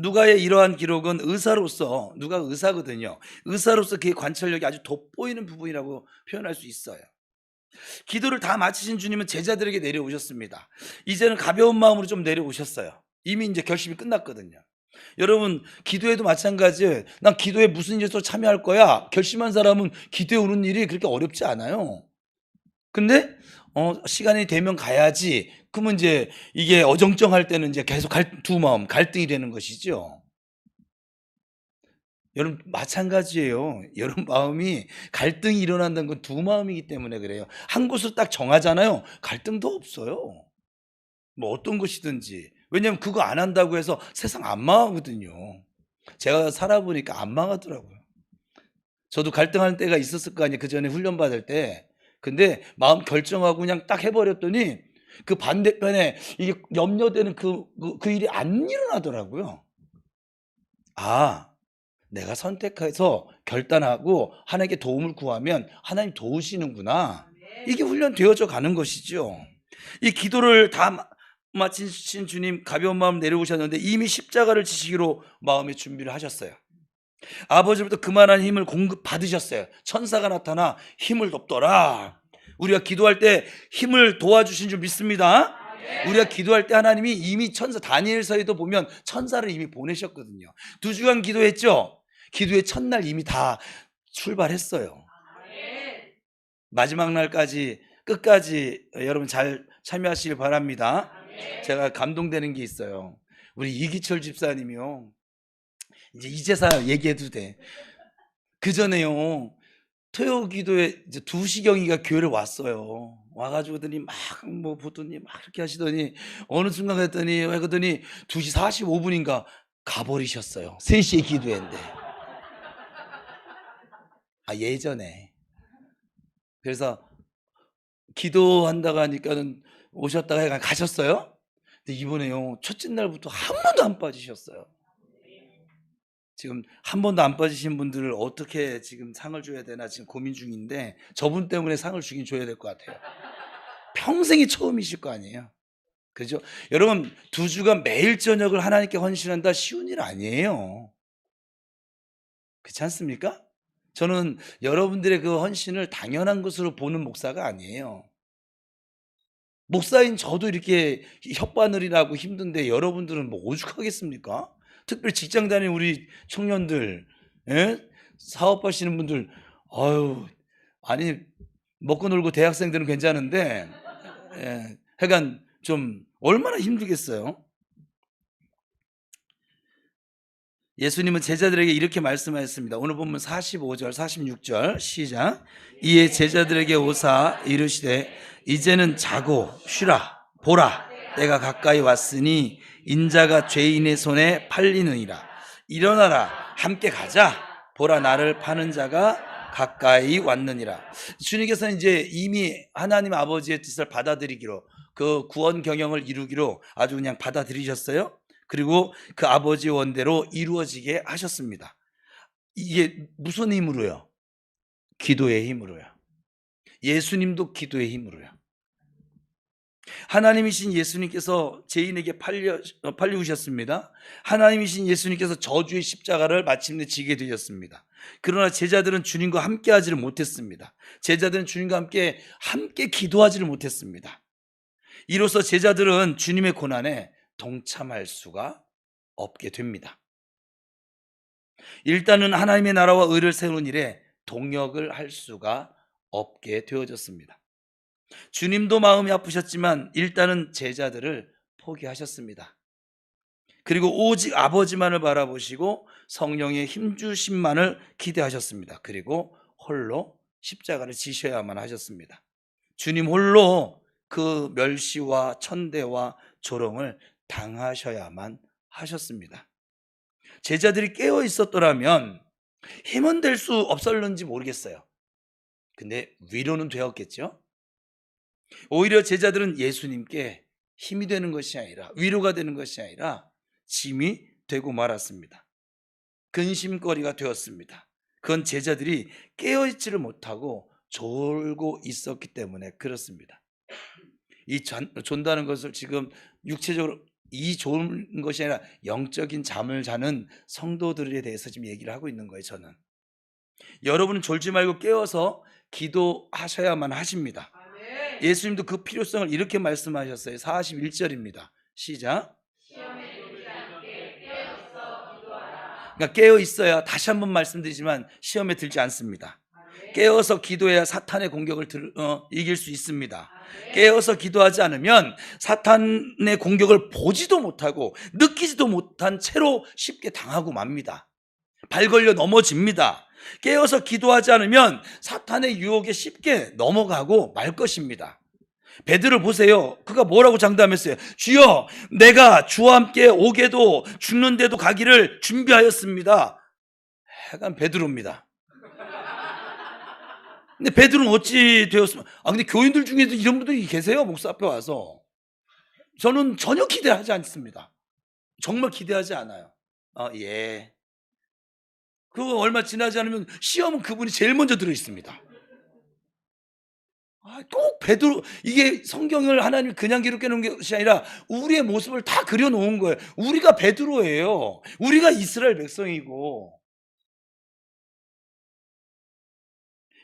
누가의 이러한 기록은 의사로서, 누가 의사거든요. 의사로서 그의 관찰력이 아주 돋보이는 부분이라고 표현할 수 있어요. 기도를 다 마치신 주님은 제자들에게 내려오셨습니다. 이제는 가벼운 마음으로 좀 내려오셨어요. 이미 이제 결심이 끝났거든요. 여러분, 기도에도 마찬가지예요. 난 기도에 무슨 일에서 참여할 거야 결심한 사람은 기도에 오는 일이 그렇게 어렵지 않아요. 근데 시간이 되면 가야지. 그러면 이제 이게 어정쩡할 때는 이제 계속 두 마음 갈등이 되는 것이죠. 여러분, 마찬가지예요. 여러분 마음이 갈등이 일어난다는 건 두 마음이기 때문에 그래요. 한 곳으로 딱 정하잖아요. 갈등도 없어요. 뭐 어떤 것이든지. 왜냐하면 그거 안 한다고 해서 세상 안 망하거든요. 제가 살아보니까 안 망하더라고요. 저도 갈등하는 때가 있었을 거 아니에요. 그 전에 훈련 받을 때. 근데 마음 결정하고 그냥 딱 해버렸더니 그 반대편에 이게 염려되는 그 일이 안 일어나더라고요. 아, 내가 선택해서 결단하고 하나님께 도움을 구하면 하나님 도우시는구나. 이게 훈련되어져 가는 것이죠. 이 기도를 다 마치신 주님 가벼운 마음 내려오셨는데 이미 십자가를 지시기로 마음의 준비를 하셨어요. 아버지로부터 그만한 힘을 공급받으셨어요. 천사가 나타나 힘을 돕더라. 우리가 기도할 때 힘을 도와주신 줄 믿습니다. 우리가 기도할 때 하나님이 이미 천사, 다니엘서에도 보면 천사를 이미 보내셨거든요. 2주간 기도했죠. 기도의 첫날 이미 다 출발했어요. 마지막 날까지 끝까지 여러분 잘 참여하시길 바랍니다. 제가 감동되는 게 있어요. 우리 이기철 집사님이요, 이제사 얘기해도 돼. 그 전에요, 토요 기도에 이제 2시경이가 교회를 왔어요. 와가지고더니 막 뭐 보더니 막 이렇게 하시더니 어느 순간 그랬더니 2시 45분인가 가버리셨어요. 3시에 기도했는데. 예전에. 그래서 기도한다고 하니까는 오셨다가 가셨어요. 근데 이번에요, 첫째 날부터 한 번도 안 빠지셨어요. 지금 한 번도 안 빠지신 분들을 어떻게 지금 상을 줘야 되나 지금 고민 중인데, 저분 때문에 상을 주긴 줘야 될 것 같아요. 평생이 처음이실 거 아니에요. 그죠? 여러분, 2주간 매일 저녁을 하나님께 헌신한다 쉬운 일 아니에요. 그렇지 않습니까? 저는 여러분들의 그 헌신을 당연한 것으로 보는 목사가 아니에요. 목사인 저도 이렇게 혓바늘이라고 힘든데 여러분들은 뭐 오죽하겠습니까? 특별히 직장 다니는 우리 청년들, 예? 사업하시는 분들, 아니, 먹고 놀고 대학생들은 괜찮은데, 하여간 좀 얼마나 힘들겠어요. 예수님은 제자들에게 이렇게 말씀하셨습니다. 오늘 본문 45절 46절 시작. 이에 제자들에게 오사 이르시되 이제는 자고 쉬라. 보라, 때가 가까이 왔으니 인자가 죄인의 손에 팔리느니라. 일어나라, 함께 가자. 보라, 나를 파는 자가 가까이 왔느니라. 주님께서는 이제 이미 하나님 아버지의 뜻을 받아들이기로, 그 구원 경영을 이루기로 아주 그냥 받아들이셨어요. 그리고 그 아버지 원대로 이루어지게 하셨습니다. 이게 무슨 힘으로요? 기도의 힘으로요. 예수님도 기도의 힘으로요. 하나님이신 예수님께서 죄인에게 팔리우셨습니다. 하나님이신 예수님께서 저주의 십자가를 마침내 지게 되셨습니다. 그러나 제자들은 주님과 함께 하지를 못했습니다. 제자들은 주님과 함께 기도하지를 못했습니다. 이로써 제자들은 주님의 고난에 동참할 수가 없게 됩니다. 일단은 하나님의 나라와 의를 세우는 일에 동역을 할 수가 없게 되어졌습니다. 주님도 마음이 아프셨지만 일단은 제자들을 포기하셨습니다. 그리고 오직 아버지만을 바라보시고 성령의 힘주심만을 기대하셨습니다. 그리고 홀로 십자가를 지셔야만 하셨습니다. 주님 홀로 그 멸시와 천대와 조롱을 당하셔야만 하셨습니다. 제자들이 깨어 있었더라면 힘은 될 수 없었는지 모르겠어요. 근데 위로는 되었겠죠. 오히려 제자들은 예수님께 힘이 되는 것이 아니라, 위로가 되는 것이 아니라 짐이 되고 말았습니다. 근심거리가 되었습니다. 그건 제자들이 깨어있지를 못하고 졸고 있었기 때문에 그렇습니다. 이 존다는 것을 지금 육체적으로 이 좋은 것이 아니라 영적인 잠을 자는 성도들에 대해서 지금 얘기를 하고 있는 거예요. 저는 여러분은 졸지 말고 깨어서 기도하셔야만 하십니다. 예수님도 그 필요성을 이렇게 말씀하셨어요. 41절입니다 시작. 그러니까 깨어 있어야, 다시 한번 말씀드리지만, 시험에 들지 않습니다. 깨어서 기도해야 사탄의 공격을 이길 수 있습니다. 깨어서 기도하지 않으면 사탄의 공격을 보지도 못하고 느끼지도 못한 채로 쉽게 당하고 맙니다. 발 걸려 넘어집니다. 깨어서 기도하지 않으면 사탄의 유혹에 쉽게 넘어가고 말 것입니다. 베드로 보세요. 그가 뭐라고 장담했어요? 주여, 내가 주와 함께 오게도 죽는데도 가기를 준비하였습니다. 약간 베드로입니다. 근데 베드로는 어찌 되었습니까? 근데 교인들 중에도 이런 분들이 계세요. 목사 앞에 와서. 저는 전혀 기대하지 않습니다. 정말 기대하지 않아요. 예. 그거 얼마 지나지 않으면 시험은 그분이 제일 먼저 들어있습니다. 꼭 베드로, 이게 성경을 하나님 그냥 기록해 놓은 것이 아니라 우리의 모습을 다 그려놓은 거예요. 우리가 베드로예요. 우리가 이스라엘 백성이고.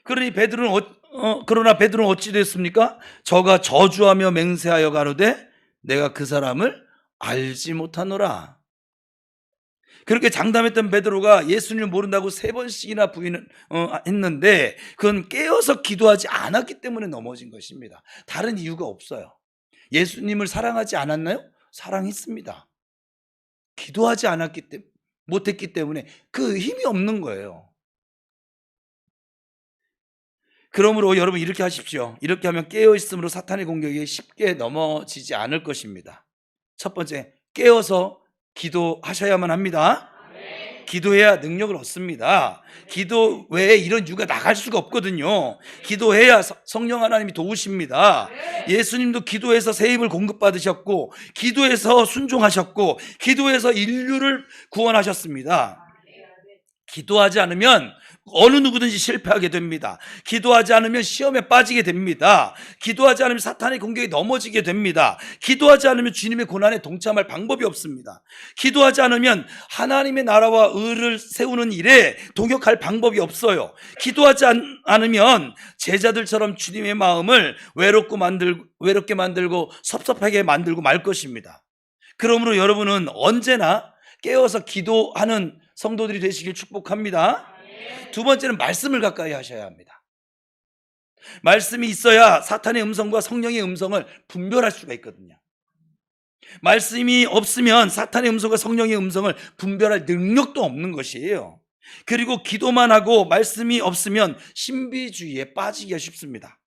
그러나 베드로는 어찌 됐습니까? 저가 저주하며 맹세하여 가로되 내가 그 사람을 알지 못하노라. 그렇게 장담했던 베드로가 예수님을 모른다고 3번씩이나 부인을 했는데, 그건 깨어서 기도하지 않았기 때문에 넘어진 것입니다. 다른 이유가 없어요. 예수님을 사랑하지 않았나요? 사랑했습니다. 기도하지 못했기 때문에 그 힘이 없는 거예요. 그러므로 여러분 이렇게 하십시오. 이렇게 하면 깨어있음으로 사탄의 공격에 쉽게 넘어지지 않을 것입니다. 첫 번째, 깨어서 기도하셔야만 합니다. 기도해야 능력을 얻습니다. 기도 외에 이런 이유가 나갈 수가 없거든요. 기도해야 성령 하나님이 도우십니다. 예수님도 기도해서 새 힘을 공급받으셨고, 기도해서 순종하셨고, 기도해서 인류를 구원하셨습니다. 기도하지 않으면 어느 누구든지 실패하게 됩니다. 기도하지 않으면 시험에 빠지게 됩니다. 기도하지 않으면 사탄의 공격에 넘어지게 됩니다. 기도하지 않으면 주님의 고난에 동참할 방법이 없습니다. 기도하지 않으면 하나님의 나라와 의를 세우는 일에 동역할 방법이 없어요. 기도하지 않으면 제자들처럼 주님의 마음을 외롭게 만들고 섭섭하게 만들고 말 것입니다. 그러므로 여러분은 언제나 깨어서 기도하는 성도들이 되시길 축복합니다. 두 번째는 말씀을 가까이 하셔야 합니다. 말씀이 있어야 사탄의 음성과 성령의 음성을 분별할 수가 있거든요. 말씀이 없으면 사탄의 음성과 성령의 음성을 분별할 능력도 없는 것이에요. 그리고 기도만 하고 말씀이 없으면 신비주의에 빠지기가 쉽습니다.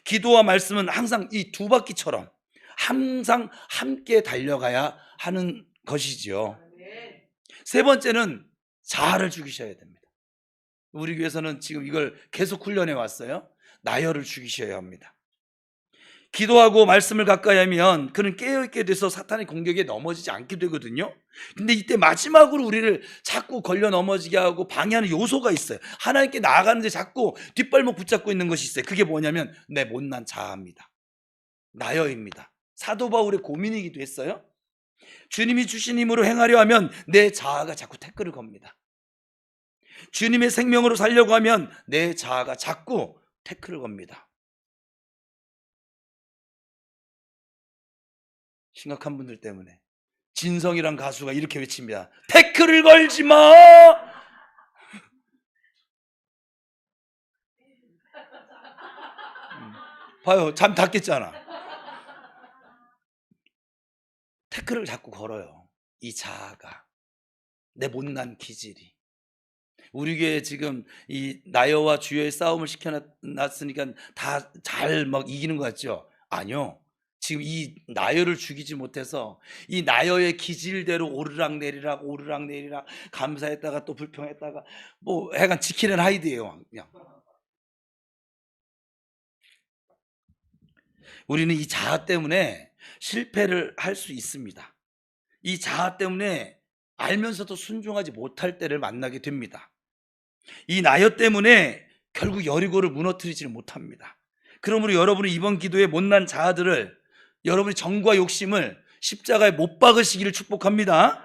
기도와 말씀은 항상 이 두 바퀴처럼 항상 함께 달려가야 하는 것이지요. 세 번째는 자아를 죽이셔야 됩니다. 우리 교회에서는 지금 이걸 계속 훈련해 왔어요. 나열을 죽이셔야 합니다. 기도하고 말씀을 가까이 하면 그는 깨어있게 돼서 사탄의 공격에 넘어지지 않게 되거든요. 근데 이때 마지막으로 우리를 자꾸 걸려 넘어지게 하고 방해하는 요소가 있어요. 하나님께 나아가는데 자꾸 뒷발목 붙잡고 있는 것이 있어요. 그게 뭐냐면 내 못난 자아입니다. 나여입니다. 사도 바울의 고민이기도 했어요. 주님이 주신 힘으로 행하려 하면 내 자아가 자꾸 태클을 겁니다. 주님의 생명으로 살려고 하면 내 자아가 자꾸 태클을 겁니다. 심각한 분들 때문에 진성이란 가수가 이렇게 외칩니다. 태클을 걸지 마. 봐요, 잠 다 깼잖아. 태클을 자꾸 걸어요. 이 자아가, 내 못난 기질이. 우리 교회 지금 이 나여와 주여의 싸움을 시켜놨으니까 다 잘 막 이기는 것 같죠? 아니요. 지금 이 나여를 죽이지 못해서 이 나여의 기질대로 오르락내리락 감사했다가 또 불평했다가 뭐 약간 지키는 하이드예요. 그냥. 우리는 이 자아 때문에 실패를 할 수 있습니다. 이 자아 때문에 알면서도 순종하지 못할 때를 만나게 됩니다. 이 나여 때문에 결국 여리고를 무너뜨리지를 못합니다. 그러므로 여러분은 이번 기도에 못난 자아들을, 여러분의 정과 욕심을 십자가에 못 박으시기를 축복합니다.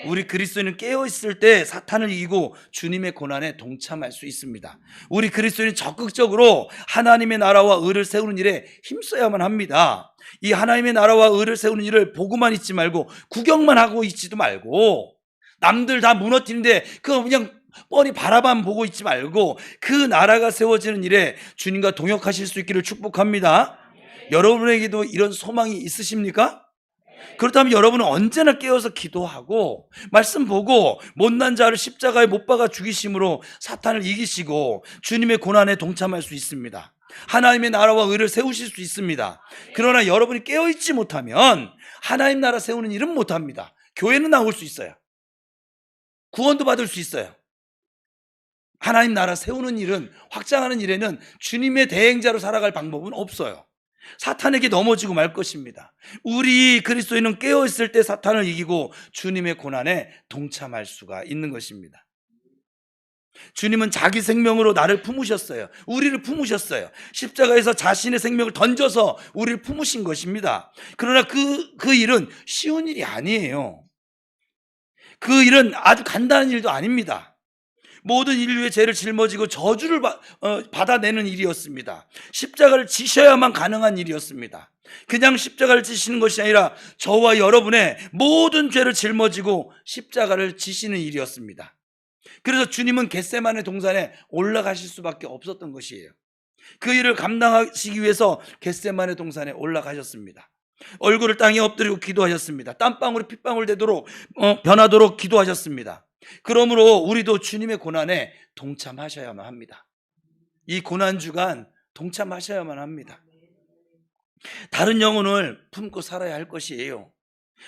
우리 그리스도인은 깨어있을 때 사탄을 이기고 주님의 고난에 동참할 수 있습니다. 우리 그리스도인은 적극적으로 하나님의 나라와 의를 세우는 일에 힘써야만 합니다. 이 하나님의 나라와 의를 세우는 일을 보고만 있지 말고 구경만 하고 있지도 말고, 남들 다 무너뜨리는데 그거 그냥 뻔히 바라만 보고 있지 말고 그 나라가 세워지는 일에 주님과 동역하실 수 있기를 축복합니다. 여러분에게도 이런 소망이 있으십니까? 그렇다면 여러분은 언제나 깨어서 기도하고 말씀 보고 못난 자를 십자가에 못 박아 죽이심으로 사탄을 이기시고 주님의 고난에 동참할 수 있습니다. 하나님의 나라와 의를 세우실 수 있습니다. 그러나 여러분이 깨어있지 못하면 하나님 나라 세우는 일은 못합니다. 교회는 나올 수 있어요. 구원도 받을 수 있어요. 하나님 나라 세우는 일은, 확장하는 일에는 주님의 대행자로 살아갈 방법은 없어요. 사탄에게 넘어지고 말 것입니다. 우리 그리스도인은 깨어있을 때 사탄을 이기고 주님의 고난에 동참할 수가 있는 것입니다. 주님은 자기 생명으로 나를 품으셨어요. 우리를 품으셨어요. 십자가에서 자신의 생명을 던져서 우리를 품으신 것입니다. 그러나 그 일은 쉬운 일이 아니에요. 그 일은 아주 간단한 일도 아닙니다. 모든 인류의 죄를 짊어지고 저주를 받아내는 일이었습니다. 십자가를 지셔야만 가능한 일이었습니다. 그냥 십자가를 지시는 것이 아니라 저와 여러분의 모든 죄를 짊어지고 십자가를 지시는 일이었습니다. 그래서 주님은 겟세마네 동산에 올라가실 수밖에 없었던 것이에요. 그 일을 감당하시기 위해서 겟세마네 동산에 올라가셨습니다. 얼굴을 땅에 엎드리고 기도하셨습니다. 땀방울이 핏방울 되도록 변하도록 기도하셨습니다. 그러므로 우리도 주님의 고난에 동참하셔야만 합니다. 이 고난 주간 동참하셔야만 합니다. 다른 영혼을 품고 살아야 할 것이에요.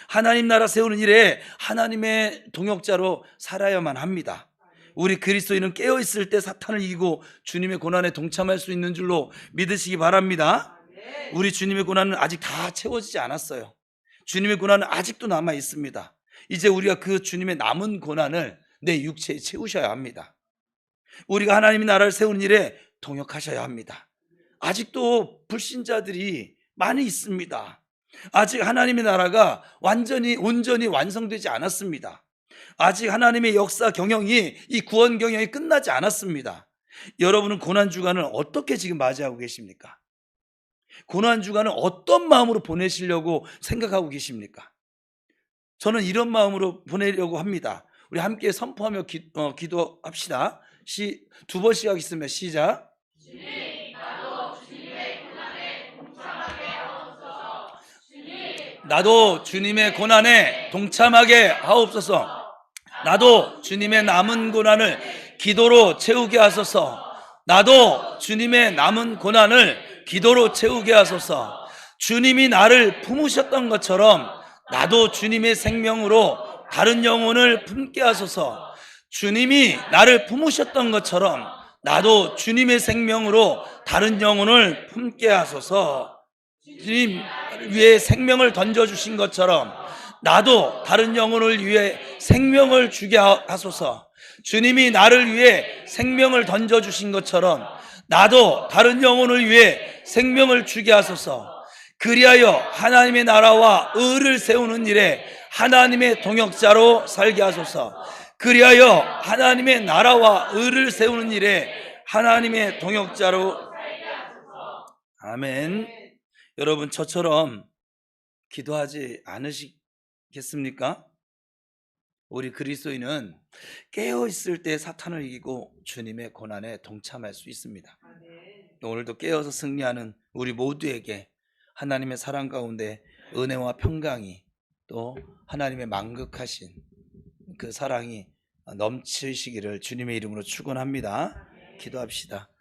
하나님 나라 세우는 일에 하나님의 동역자로 살아야만 합니다. 우리 그리스도인은 깨어있을 때 사탄을 이기고 주님의 고난에 동참할 수 있는 줄로 믿으시기 바랍니다. 우리 주님의 고난은 아직 다 채워지지 않았어요. 주님의 고난은 아직도 남아 있습니다. 이제 우리가 그 주님의 남은 고난을 내 육체에 채우셔야 합니다. 우리가 하나님의 나라를 세우는 일에 동역하셔야 합니다. 아직도 불신자들이 많이 있습니다. 아직 하나님의 나라가 온전히 완성되지 않았습니다. 아직 하나님의 역사 경영이, 이 구원 경영이 끝나지 않았습니다. 여러분은 고난주간을 어떻게 지금 맞이하고 계십니까? 고난주간을 어떤 마음으로 보내시려고 생각하고 계십니까? 저는 이런 마음으로 보내려고 합니다. 우리 함께 선포하며 기도합시다. 두 번씩 하겠습니다. 시작. 나도 주님의 고난에 동참하게 하옵소서. 나도 주님의 남은 고난을 기도로 채우게 하소서. 나도 주님의 남은 고난을 기도로 채우게 하소서. 주님이 나를 품으셨던 것처럼 나도 주님의 생명으로 다른 영혼을 품게 하소서. 주님이 나를 품으셨던 것처럼 나도 주님의 생명으로 다른 영혼을 품게 하소서. 주님 위해 생명을 던져주신 것처럼 나도 다른 영혼을 위해 생명을 주게 하소서. 주님이 나를 위해 생명을 던져주신 것처럼 나도 다른 영혼을 위해 생명을 주게 하소서. 그리하여 하나님의 나라와 의를 세우는 일에 하나님의 동역자로 살게 하소서. 그리하여 하나님의 나라와 의를 세우는 일에 하나님의 동역자로 살게 하소서. 아멘. 여러분, 저처럼 기도하지 않으시겠습니까? 우리 그리스도인은 깨어있을 때 사탄을 이기고 주님의 고난에 동참할 수 있습니다. 오늘도 깨어서 승리하는 우리 모두에게 하나님의 사랑 가운데 은혜와 평강이, 또 하나님의 만극하신 그 사랑이 넘치시기를 주님의 이름으로 축원합니다. 기도합시다.